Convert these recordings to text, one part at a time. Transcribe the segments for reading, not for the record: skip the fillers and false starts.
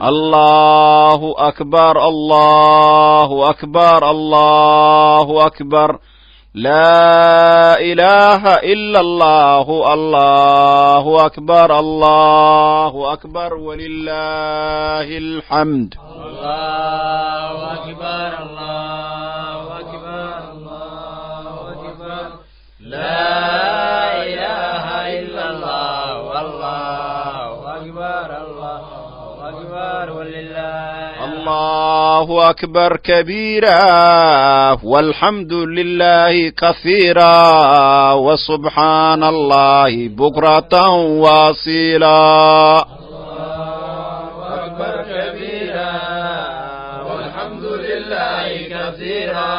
الله أكبر الله أكبر الله أكبر لا إله إلا الله الله أكبر الله أكبر ولله الحمد الله أكبر الله أكبر الله أكبر لا إله إلا الله والله أكبر الله أكبر ولله الله أكبر كبيرا والحمد لله كثيرا وسبحان الله بكرة واصيلا الله أكبر كبيرا والحمد لله كثيرا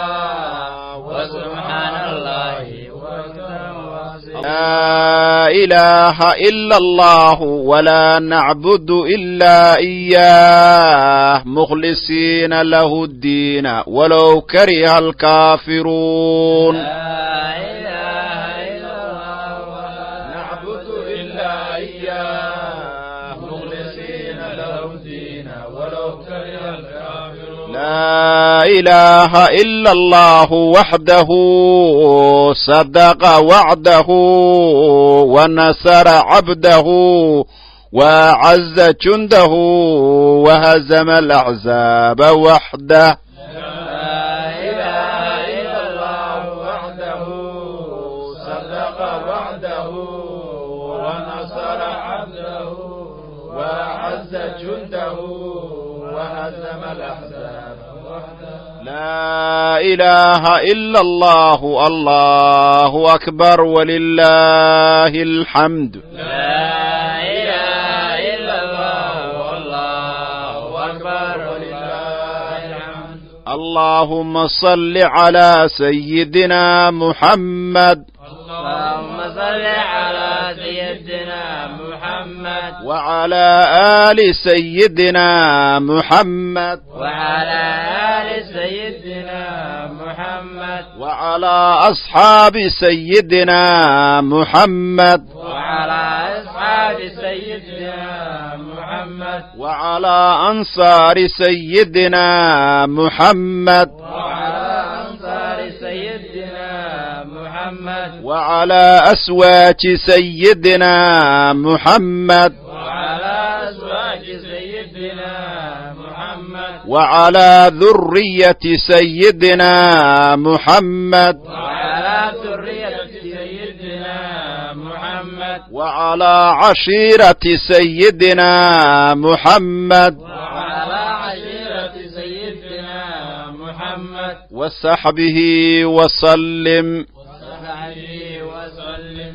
وسبحان الله بكرة واصيلا لا إله إلا الله ولا نعبد إلا إياه مخلصين له الدين ولو كره الكافرون لا إله إلا الله ولا نعبد إلا إياه مخلصين له الدين ولو كره الكافرون لا إله إلا الله وحده صدق وعده ونصر عبده وعز جنده وهزم الأحزاب وحده لا إله إلا الله وحده صدق وعده ونصر عبده وعز جنده وهزم الأحزاب وحده لا إله إلا الله الله أكبر ولله الحمد لا إله إلا الله والله أكبر ولله الحمد اللهم صل على سيدنا محمد اللهم صل على سيدنا محمد وعلى آل سيدنا محمد وعلى آل سيدنا محمد وعلى أصحاب سيدنا محمد وعلى أصحاب سيدنا محمد وعلى أنصار سيدنا محمد وعلى أنصار سيدنا محمد وعلى أزواج سيدنا محمد وعلى أزواج سيدنا محمد وعلى ذرية سيدنا محمد وعلى ذرية سيدنا محمد وعلى عشيرة سيدنا محمد وعلى عشيرة سيدنا محمد وصحبه وسلم وصحبه وسلم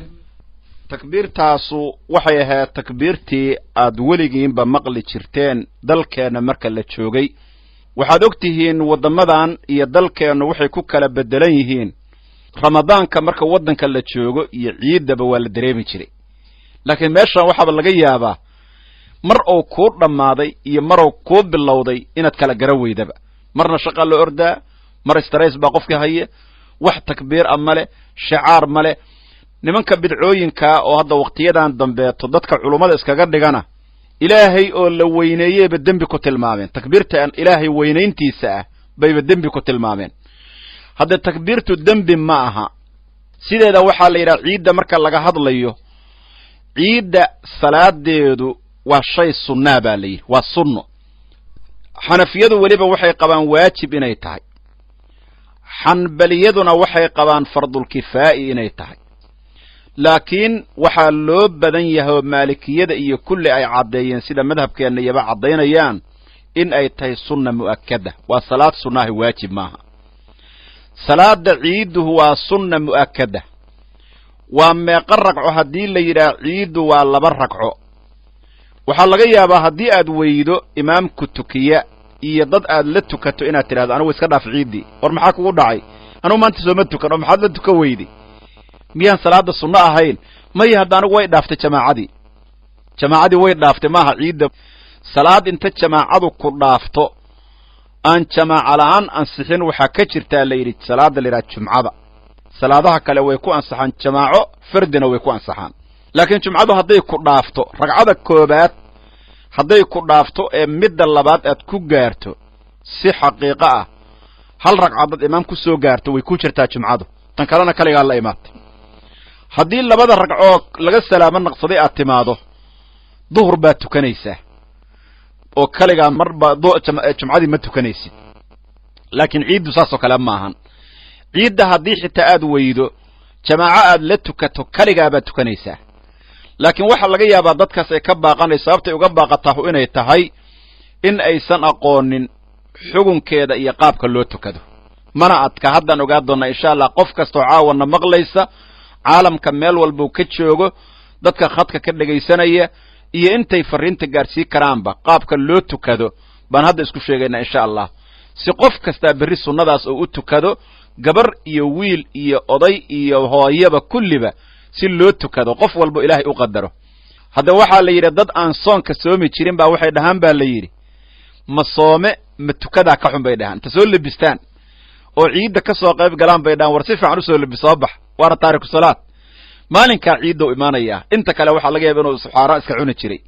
takbiirtaasu waxay ahayd takbiirtii aad weligiinba maqli jirteen dalkeenna marka la joogay waxaad og tihiin waddamadan iyo dalkeennu waxay ku kala beddelan yihiin ramadaanka marka waddanka la joogo iyo ciiddaba waa la dareemi jiray laakiin meeshan waxaaba laga yaabaa mar uu kuu dhammaaday iyo maruu kuu bilowday inaad kala gara weydaba marna shaqaa la ordaa mar istarays baa qofka haya wax takbiir ah male shicaar male nimanka bidcooyinkaa oo hadda wakhtiyadan dambeeto dadka culummada iskaga dhigana ilaahay oo la weyneeyeyba dembi ku tilmaameen takbiirta ilaahay weynayntiisa ah bayba dembi ku tilmaameen hadda takbiirtu dembi ma aha sideeda waxaa la yidhaha ciidda marka laga hadlayo ciidda salaadeedu waa shay sunnaa baa la yidhi waa sunno xanafiyadu weliba waxay qabaan waajib inay tahay xanbaliyaduna waxay qabaan fardulkifaa'i inay tahay laakiin waxaa loo badan yahay oo maalikiyada iyo kulli ay caddeeyeen sida madhabkeenna iyaba caddaynayaan in ay tahay sunna mu'akkada waa salaad sunnaahi waajib maaha salaada ciidduhu waa sunna mu'akkada waa meeqa ragco haddii la yidhaah ciiddu waa 2 ragco waxaa laga yaabaa haddii aad weydo imaamku tukiya iyo dad aad la tukato inaad tidhahdo anugu iska dhaaf ciiddii war maxaa kugu dhacay anugu maanta sooma tukan oo maxaad la tuka weyday miyaan salaada sunno ahayn maya hadda anigu way dhaaftay jamaacadii way dhaaftay maaha ciidda salaad inta jamaacadu ku dhaafto aan jamaaca la'aan ansixin waxaa ka jirtaa la yidhi salaada la yidhaha jumcada salaadaha kale way ku ansaxaan jamaaco fardina way ku ansaxaan laakiin jumcadu hadday ku dhaafto ragcada koobaad hadday ku dhaafto ee midda labaad aad ku gaarto si xaqiiqo ah hal ragcadood imaam ku soo gaarto way ku jirtaa jumcadu tan kalena kaligaa la imaatay haddii labada ragcoo laga salaamo naqsaday aad timaado duhur baad tukanaysaa oo kaligaa marba jumcadii ma tukanaysid laakiin ciiddu saasoo kale maahan ciidda haddii xitaa aad weydo jamaaco aad la tukato kaligaa baad tukanaysaa laakiin waxaa laga yaabaa dadkaas ay ka baaqanay sababtay uga baaqataahu inay tahay in aysan aqoonin xugunkeeda iyo qaabka loo tukado mana adka haddaan ogaa doonnaa insha allah qof kastoo caawana maqlaysa caalamka meel walbuu ka joogo dadka khadka ka dhegaysanaya iyo intay farriinta gaadhsii karaanba qaabka loo tukado baan hadda isku sheegaynaa insha allah si qof kastaa berri sunnadaas oo u tukado gabar iyo wiil iyo oday iyo hooyaba kulliba si loo tukado qof walbo ilaahay u qadaro hadda waxaa la yidhi dad aan soonka soomi jirin baa waxay dhahaan baa la yidhi ma soome ma tukadaa ka xun bay dhahaan inta soo lebistaan oo ciidda ka soo qayb galaan bay dhahaan war si fiican usoo lebis soo bax waana taariku salaad maalinkaa ciidda u imaanayaa inta kale waxaa laga yaaba inuu suxaara iska cuni jiray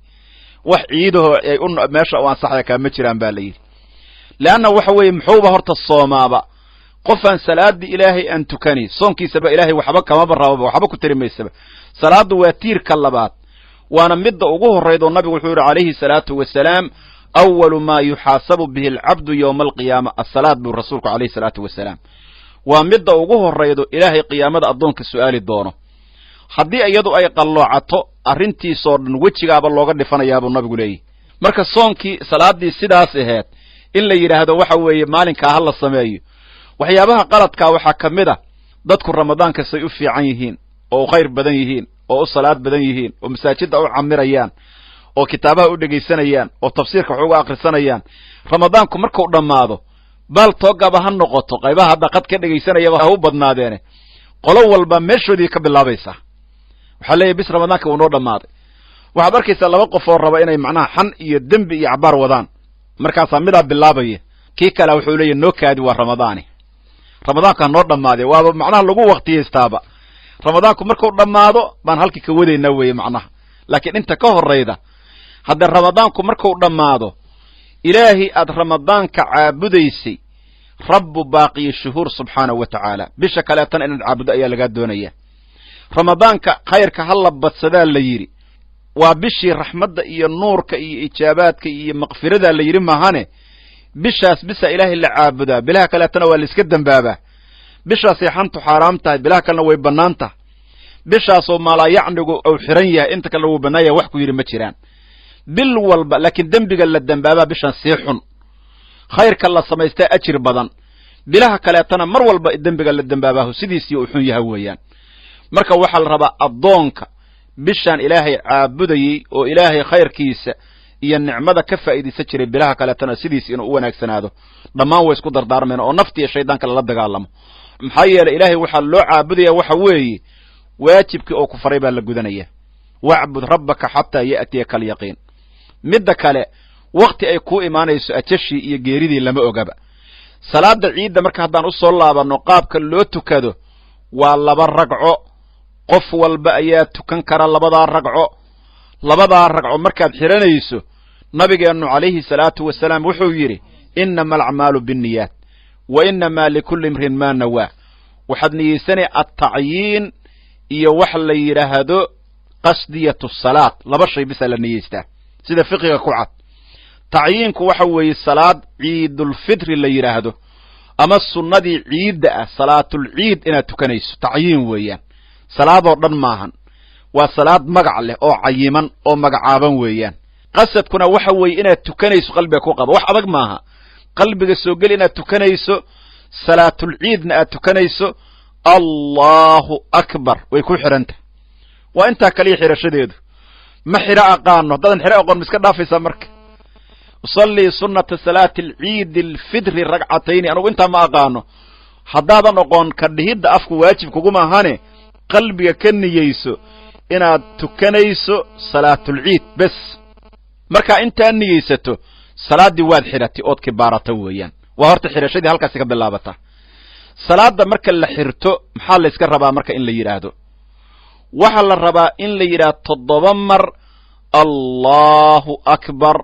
wax ciidahoo ay meesha u ansaxaya kaama jiraan baa la yidhi leanna waxa weeye muxuuba horta soomaaba qofaan salaadii ilaahay aan tukani soonkiisaba ilaahay waxba kamaba rababa waxba ku tari maysaba salaaddu waa tiirka labaad waana midda ugu horraydoo nabigu wuxuu yidhi calayhi salaatu wasalaam awalu maa yuxaasabu bihi alcabdu yowma alqiyaama assalaad buu rasuulku calayhi salaatu wasalaam waa midda ugu horraydo ilaahay qiyaamada addoonka su'aali doono haddii iyadu ay qalloocato arrintiisoo dhan wejigaaba looga dhifanayaabuu nabigu leeyahy marka soonkii salaaddii sidaas aheed in la yidhaahdo waxa weeye maalinkaa ha la sameeyo waxyaabaha qaladkaa waxaa ka mid a dadku ramadaanka say u fiican yihiin oo u khayr badan yihiin oo u salaad badan yihiin oo masaajidda u camirayaan oo kitaabaha u dhegaysanayaan oo tafsiirka wax uga akhrisanayaan ramadaanku markuu dhammaado baal toogaba ha noqoto qaybaha hadda qad ka dhegaysanayaba ha u badnaadeene qolo walba meeshoodii ka bilaabaysaa waxaa leeyahy bis ramadaanka uu noo dhammaaday waxaad arkaysaa laba qof oo raba inay macnaha xan iyo dembi iyo cabaar wadaan markaasaa midaa bilaabaya kii kale wuxuu leeyahy noo kaadi waa ramadaani ramadaankaa noo dhammaadee waaba macnaha lagu waktiyaystaaba ramadaanku markuu dhammaado baan halkii ka wadaynaa weeye macnaha laakiin inta ka horrayda hadda ramadaanku markuu dhammaado ilaahay aad ramadaanka caabudaysay rabbu baaqiyi shuhuur subxaanahu wa tacaala bisha kaleetana inaad caabudo ayaa lagaa doonaya ramadaanka khayrka ha la badsadaa la yidhi waa bishii raxmadda iyo nuurka iyo ijaabaadka iyo makfiradaa la yidhi maahane bishaas bisa ilaahay la caabudaa bilaha kaleetana waa la iska dembaabaa bishaasay xantu xaaraam tahay bilaha kalena way bannaan tahay bishaasoo maalaayacnigu uu xiran yahay inta kalena wuu bannaan yahay wax ku yidhi ma jiraan bil walba laakiin dembiga la dembaabaa bishaan sii xun khayrka la samaystaa ajir badan bilaha kaleetana mar walba dembiga la dembaabaahu sidiisii uu xun yahay weeyaan marka waxaa la rabaa addoonka bishaan ilaahay caabudayey oo ilaahay khayrkiisa iyo nicmada ka faa'iidaysan jiray bilaha kaleetana sidiisi inuu u wanaagsanaado dhammaan way isku dardaarmeen oo nafti iyo shaydaanka lala dagaalamo maxaa yeelay ilaahay waxaa loo caabudaya waxa weeye waajibkii oo ku faray baa la gudanaya wacbud rabbaka xataa ya'tiyaka alyaqiin midda kale wakti ay kuu imaanayso ajashii iyo geeridii lama ogaba salaada ciidda marka haddaan u soo laabanno qaabka loo tukado waa 2 ragco qof walba ayaa tukan kara labadaa ragco markaad xiranayso nabigeennu calayhi salaatu wasalaam wuxuu yidhi innama alacmaalu binniyaat wa innamaa likulli imrin maa nawaa waxaad niyeysanay attacyiin iyo wax la yidhaahdo qasdiyatu salaad 2 shay bisaa la niyeystaa sida fiqiga ku cad tacyiinku waxa weeye salaad ciidulfitri la yidhaahdo ama sunnadii ciidda ah salaatulciid inaad tukanayso tacyiin weeyaan salaadoo dhan maahan waa salaad magac leh oo cayiman oo magacaaban weeyaan qasadkuna waxa weeye inaad tukanayso qalbiga ku qabo wax adag maaha qalbiga soo geli inaad tukanayso salaatulciidna aad tukanayso allahu akbar way ku xidhanta waa intaa kaliya xidhashadeedu ma xidho aqaano haddadan xidho aqoon ma iska dhaafaysaa marka usallii sunnata salaati alciidi alfitri ragcatayni anugu intaa ma aqaano haddaadan oqoon ka dhihidda afku waajib kuguma ahane qalbiga ka niyeyso inaad tukanayso salaatulciid bes markaa intaa niyeysato salaaddii waad xidhatay ood kibaarata weeyaan waa horta xidhashadii halkaasi ka bilaabata salaadda marka la xirto maxaa la yska rabaa marka in la yidhaahdo waxaa la rabaa in la yidhaahdo 7 mar allahu akbar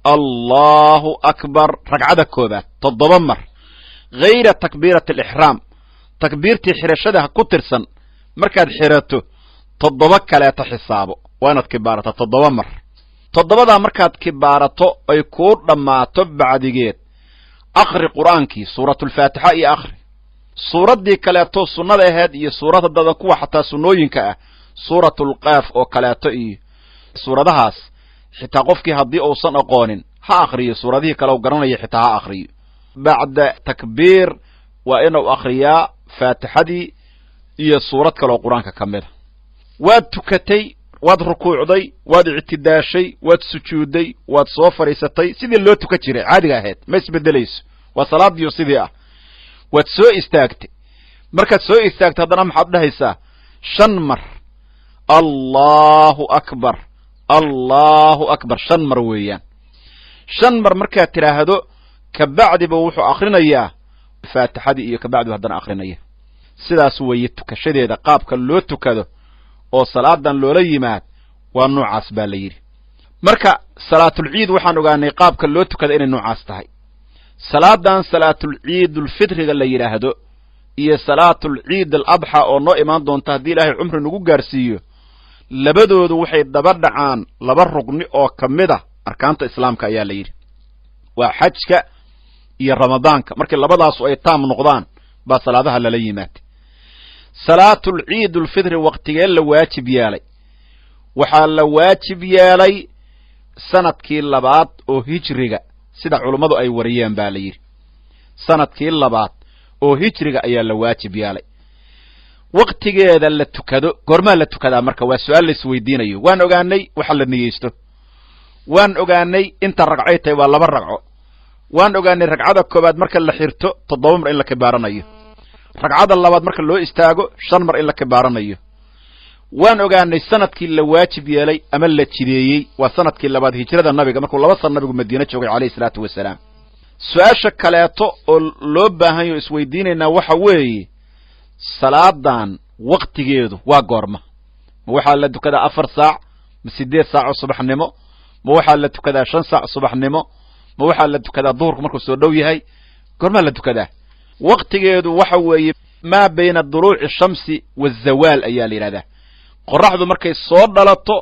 allahu akbar ragcada koobaad 7 mar hayra takbiirati alixraam takbiirtii xirashada ha ku tirsan markaad xirato 7 kaleeta xisaabo waa inaad kibaarato 7 mar 7daa markaad kibaarato ay kuu dhammaato bacdigeed akhri qur'aankii suuratulfaatixa iyo akhri suuraddii kaleeto sunnada ahayd iyo suurada dada kuwa xataa sunnooyinka ah suuratulqaaf oo kaleeto iyo suuradahaas xitaa qofkii haddii uusan aqoonin ha akhriyo suuradihii kale u garanaya xitaa ha akhriyo bacda takbiir waa inuu akhriyaa faatixadii iyo suurad kale oo qur-aanka ka mida waad tukatay waad rukuucday waad ictidaashay waad sujuudday waad soo fadhiisatay sidii loo tukan jiray caadiga ahayd ma isbedelayso waa salaadiyo sidii ah waad soo istaagtay markaad soo istaagtay haddana maxaad dhahaysaa 5 mar allahu akbar allahu akbar 5 mar weeyaan 5 mar markaad tidhaahdo kabacdiba wuxuu akrinayaa faatixadii iyo kabacdiba haddana akrinaya sidaas weeye tukashadeeda qaabka loo tukado oo salaadan loola yimaad waa noocaas baa la yidhi marka salaatulciid waxaan ogaanay qaabka loo tukada inay noocaas tahay salaadan salaatulciidulfitriga la yidhaahdo iyo salaatulciid aladxa oo noo imaan doonta haddii ilaahay cumri nagu gaarsiiyo labadoodu waxay daba dhacaan 2 rugni oo ka mid ah arkaanta islaamka ayaa la yidhi waa xajka iyo ramadaanka markii labadaasu ay taam noqdaan baa salaadaha lala yimaatay salaatulciidulfitri waqtigee la waajib yeelay waxaa la waajib yeelay sanadkii 2 oo hijriga sida culummadu ay wariyeen baa la yidhi sanadkii 2 oo hijriga ayaa la waajib yeelay waqtigeeda la tukado goormaa la tukadaa marka waa su-aal la isweydiinayo waan ogaanay waxa la niyeysto waan ogaanay inta ragcay tahay waa 2 ragco waan ogaanay ragcada koobaad marka la xirto 7 mar in la kibaaranayo ragcada labaad marka loo istaago 5 mar in la kibaaranayo waan ogaanay sanadkii la waajib yeelay ama la jideeyey waa sanadkii 2 hijrada nabiga markuu 2 sano nabigu madiina joogay calayhi salaatu wasalaam su-aasha kaleeto oo loo baahan yaho isweydiinaynaa waxa weeye salaadan waqtigeedu waa goorma ma waxaa la tukadaa 4 saac ma 8 saac oo subaxnimo ma waxaa la tukadaa 5 saac subaxnimo ma waxaa la tukadaa duhurku markuu soo dhow yahay goormaa la tukadaa waqtigeedu waxa weeye maa bayna duluuci shamsi wazawaal ayaa la yidhahdaa qoraxdu markay soo dhalato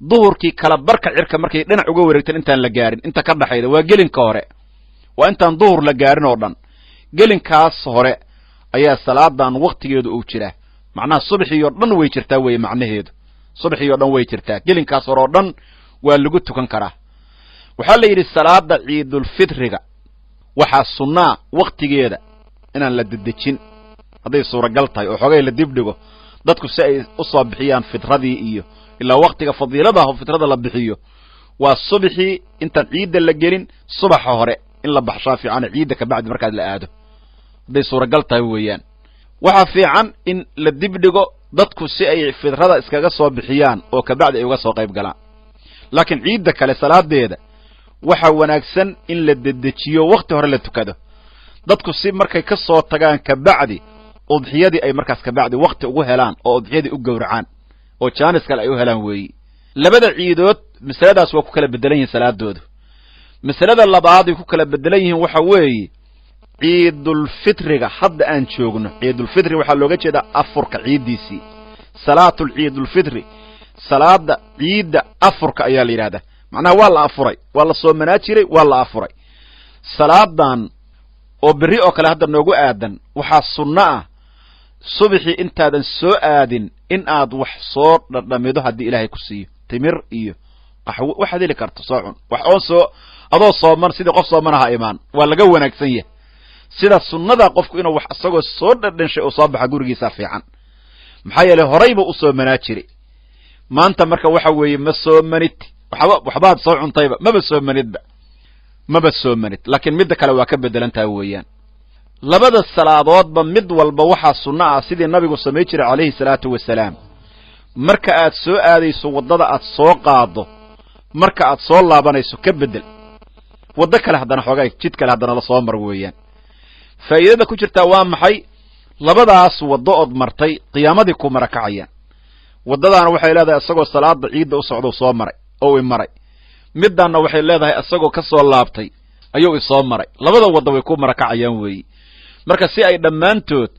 duhurkii kala barka cirka markay dhinac uga wareegtan intaan la gaarin inta ka dhaxayda waa gelinka hore waa intaan duhur la gaarin oo dhan gelinkaas hore ayaa salaadan waqtigeedu uu jiraa macnaha subaxiyoo dhan way jirtaa weeye macnaheedu subaxiyoo dhan way jirtaa gelinkaas hore oo dhan waa lagu tukan karaa waxaa la yidhi salaada ciidulfitriga waxaa sunnaa waqtigeeda inaan la dedejin hadday suuragal tahay oo xogay la dibdhigo dadku si ay u soo bixiyaan fitradii iyo ilaa waqtiga fadiiladaah oo fitrada la bixiyo waa subaxii intaan ciidda la gelin subaxa hore in la baxshaa fiican ciidda kabacdi markaad la aado hadday suuragal tahay weeyaan waxaa fiican in la dibdhigo dadku si ay fitrada iskaga soo bixiyaan oo kabacdi ay uga soo qayb galaan laakiin ciidda kale salaadeeda waxaa wanaagsan in la dedejiyo waqti hore la tukado dadku si markay ka soo tagaan kabacdi udxiyadii ay markaas kabacdi waqti ugu helaan oo udxiyadii u gowracaan oo jaanis kale ay u helaan weeyi labada ciidood masaladaas waa ku kala bedelan yihiin salaadoodu masalada labaad ay ku kala bedelan yihiin waxa weeye ciidulfitriga hadda aan joogno ciidulfitri waxaa looga jeedaa afurka ciiddiisii salaatul ciidulfitri salaada ciidda afurka ayaa la yidhahdaa macnaha waa la afuray waa la soomanaa jiray waa la afuray salaadan oo berri oo kale hadda noogu aadan waxaa sunno ah subaxii intaadan soo aadin in aad wax soo dhadhamido haddii ilaahay ku siiyo timir iyo qaxwo waxaad heli karto soo cun wax oon soo adoo sooman sidii qof soomanaha imaan waa laga wanaagsan yahay sida sunnada qofku inuu wax isagoo soo dhadhanshay oo soo baxa gurigiisa fiican maxaa yeelay horayba u soomanaa jiray maanta marka waxa weeye ma soomanid waxbaad soo cuntayba maba soomanid laakiin midda kale waa ka bedelan tahay weeyaan labada salaadoodba mid walba waxaa sunno ah sidii nabigu samay jiray calayhi salaatu wasalaam marka aad soo aadayso waddada aad soo qaado marka aad soo laabanayso ka bedel waddo kale haddana xoogay jid kale haddana la soo mar weeyaan faa'iidada ku jirtaa waa maxay labadaas waddo ood martay qiyaamadii ku marakacayaan waddadaana waxay leedahay isagoo salaada ciidda u socdo soo maray oo imaray middaanna waxay leedahay isagoo ka soo laabtay ayuu isoo maray labada wadda way ku marakacayaan weeyi marka si ay dhammaantood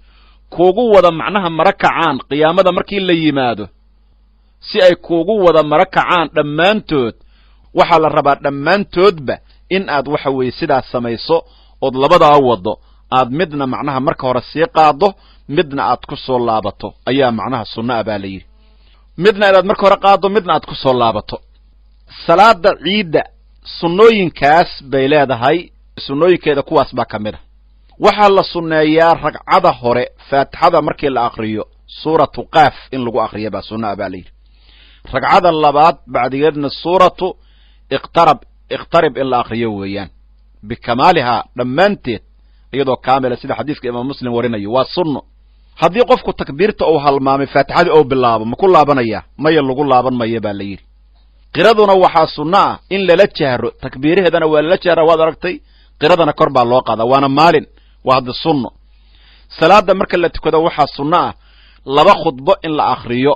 kuugu wada macnaha marakacaan qiyaamada markii la yimaado si ay kuugu wada marakacaan dhammaantood waxaa la rabaa dhammaantoodba in aad waxa weeye sidaas samayso ood labadaa waddo aad midna macnaha marka hore sii qaaddo midna aad ku soo laabato ayaa macnaha sunno ah baa la yidhi midna inaad marka hore qaaddo midna aad ku soo laabato salaada ciidda sunnooyinkaas bay leedahay sunnooyinkeeda kuwaas baa ka mid a waxaa la sunneeyaa ragcada hore faatixada markii la akriyo suuratu qaaf in lagu akriyo baa sunno ah baa la yidhi ragcada labaad bacdigeedna suuratu iqtarib in la akriyo weeyaan bikamaalihaa dhammaanteed iyadoo kaamila sida xadiiska imaam muslim warinayo waa sunno haddii qofku takbiirta uu halmaamay faatixadii ou bilaabo ma ku laabanaya maya lagu laaban maya baa la yidhi qiraduna waxaa sunno ah in lala jahro takbiiraheedana waa lala jahra waad aragtay qiradana kor baa loo qaadaa waana maalin waa hadda sunno salaada marka la tukado waxaa sunno ah laba khudbo in la akriyo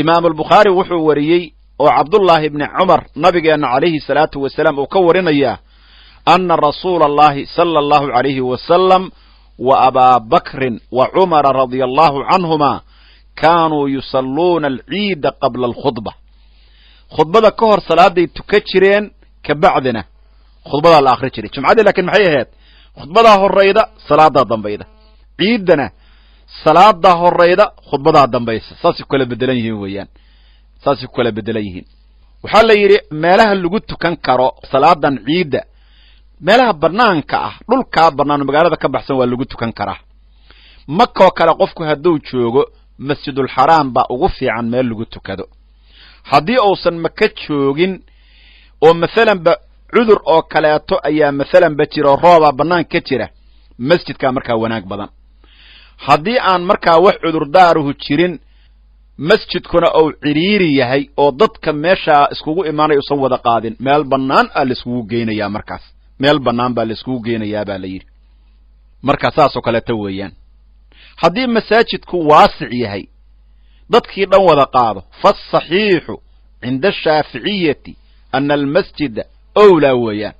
imaamulbukhaari wuxuu wariyey oo cabdullaahi ibni cumar nabigeenna calayhi salaatu wasalaam uu ka warinayaa ana rasuula allahi sala allahu calayhi wasalam wa abaa bakrin wa cumara radia allahu canhuma kaanuu yusalluuna alciida qabla alkhudba khudbada ka hor salaaday tuka jireen kabacdina khudbadaa la akri jiray jumcadii laakiin maxay ahayd khudbadaa horayda salaadaa dambayda ciiddana salaadaa horayda khudbadaa dambaysa saasay ku kala bedelan yihiin weeyaan saasay ku kala bedelan yihiin waxaa la yidhi meelaha lagu tukan karo salaadan ciidda meelaha banaanka ah dhulkaa bannaan magaalada ka baxsan waa lagu tukan karaa makoo kale qofku hadduu joogo masjidulxaraam baa ugu fiican meel lagu tukado haddii uusan maka joogin oo masalanba cudur oo kaleeto ayaa masalanba jiro roobaa bannaan ka jira masjidkaa markaa wanaag badan haddii aan markaa wax cudurdaaruhu jirin masjidkuna uu cidhiiri yahay oo dadka meeshaa iskugu imaanaya usan wada qaadin meel bannaan aa laiskugu geynayaa markaas meel bannaan baa laiskugu geynayaa baa la yidhi markaa saasoo kaleeto weeyaan haddii masaajidku waasic yahay dadkii dhan wada qaado faasaxiixu cinda ashaaficiyati ana almasjida owlaa weeyaan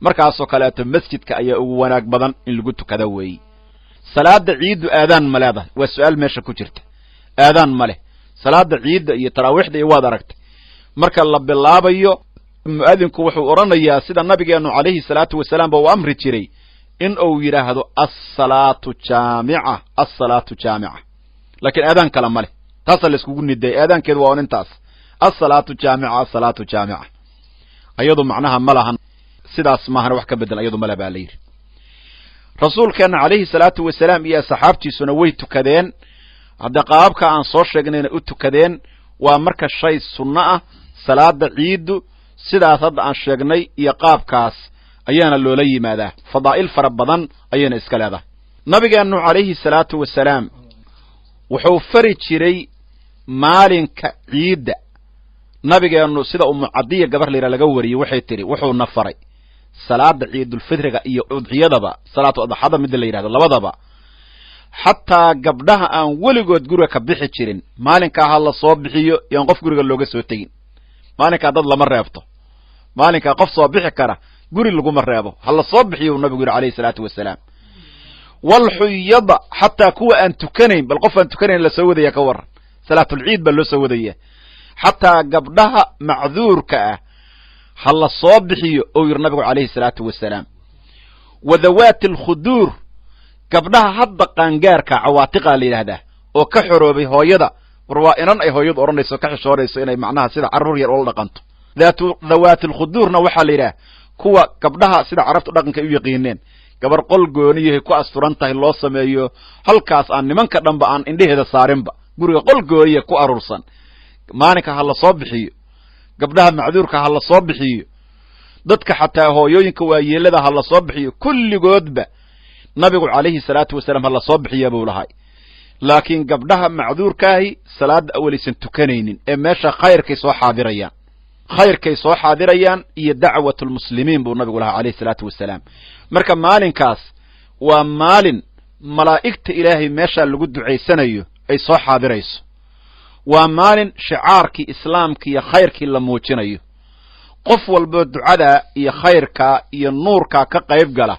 markaasoo kaleeto masjidka ayaa ugu wanaag badan in lagu tukada weeyi salaada ciiddu aadaan ma leedahay waa su-aal meesha ku jirta aadaan ma leh salaada ciidda iyo taraawiixda iyo waad aragtay marka la bilaabayo mu'adinku wuxuu odhanayaa sida nabigeennu calayhi salaatu wasalaam ba uu amri jiray in uu yidhaahdo assalaatu jaamica assalaatu jaamica laakiin aadaan kale ma leh taasaa la iskugu niday aadaankeedu waa on intaas assalaatu jaamica assalaatu jaamica ayadu macnaha ma lahan sidaas maahana wax ka bedel ayadu male baa la yidhi rasuulkeenna calayhi salaatu wasalaam iyo saxaabtiisuna way tukadeen hadda qaababka aan soo sheegnayna u tukadeen waa marka shay sunno ah salaada ciiddu sidaas hadda aan sheegnay iyo qaabkaas ayaana loola yimaadaa fadaa'il fara badan ayayna iska leedahay nabigeennu calayhi salaatu wasalaam wuxuu fari jiray maalinka ciidda nabigeennu sida umucadiya gabar layidha laga wariyey waxay tidhi wuxuuna faray salaada ciidulfitriga iyo udxiyadaba salaatu adxada midda la yidhahdo labadaba xataa gabdhaha aan weligood guriga ka bixi jirin maalinkaa ha la soo bixiyo iyoan qof guriga looga soo tegin maalinkaa dad lama reebto maalinkaa qof soo bixi kara guri laguma reebo ha la soo bixiyo nabigu yidhi calayhi salaatu wasalaam walxuyada xataa kuwa aan tukanayn bal qof aan tukanayn la soo wadaya ka waran salaatulciid baa loo soo wadaya xataa gabdhaha macduurka ah ha la soo bixiyo ou yidhi nabigu calayhi salaatu wasalaam wadawaati alkhuduur gabdhaha hadda qaangaarka cawaatiqaa la yidhaahdaa oo ka xoroobay hooyada war waa inan ay hooyadu odhanayso ka xishoonayso inay macnaha sida carruur yar ula dhaqanto dawaati alkhuduurna waxaa la yidhaha kuwa gabdhaha sida carabtu dhaqanka ay u yaqiineen gabar qol gooniyahay ku asturan tahay loo sameeyo halkaas aan nimanka dhanba aan indheheeda saarinba guriga qol gooniya ku aruursan maalinka ha la soo bixiyo gabdhaha macduurka ha la soo bixiyo dadka xataa hooyooyinka waayeelada ha la soo bixiyo kulligoodba nabigu calayhi salaatu wasalaam ha la soo bixiya buu lahay laakiin gabdhaha macduurkaahi salaada awalaysan tukanaynin ee meesha khayrkay soo xaadirayaan iyo dacwatulmuslimiin buu nabigu lahaa calayhi salaatu wasalaam marka maalinkaas waa maalin malaa'igta ilaahay meeshaa lagu ducaysanayo ay soo xaadirayso waa maalin shicaarkii islaamka iyo khayrkii la muujinayo. qof walboo ducada iyo khayrka iyo nuurka ka qayb gala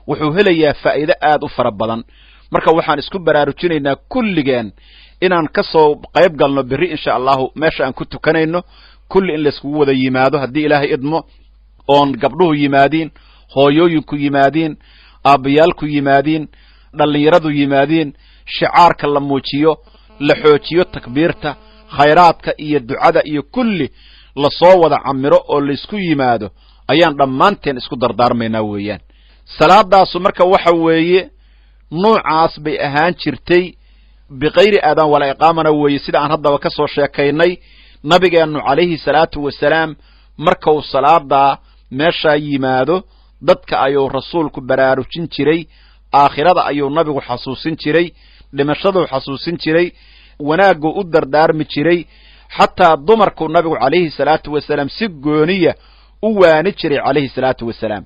wuxuu helayaa faa'iido aad u fara badan. marka waxaan isku baraarujinaynaa kulligeen inaan ka soo qayb galno berri insha allahu meesha aan ku tukanayno, kulli in layskugu wada yimaado haddii ilaahay idmo, oon gabdhuhu yimaadiin, hooyooyinku yimaadiin, aabbayaalku yimaadiin, dhallinyaradu yimaadiin, shicaarka la muujiyo, la xoojiyo takbiirta, khayraadka iyo ducada iyo kulli lasoo wada camiro oo laysku yimaado ayaan dhammaanteen isku dardaarmaynaa weeyaan. salaadaasu marka waxa weeye nuucaas bay ahaan jirtay biqayri aadaan wala iqaamana weeye, sida aan haddaba ka soo sheekaynay. nabigeennu calayhi salaatu wasalaam markuu salaadaa meeshaa yimaado dadka ayuu rasuulku baraarujin jiray, aakhirada ayuu nabigu xasuusin jiray, dhimashaduu xasuusin jiray, wanaagguu u dardaarmi jiray. xataa dumarkuu nabigu calayhi salaatu wasalaam si gooniya u waani jiray calayhi salaatu wasalaam.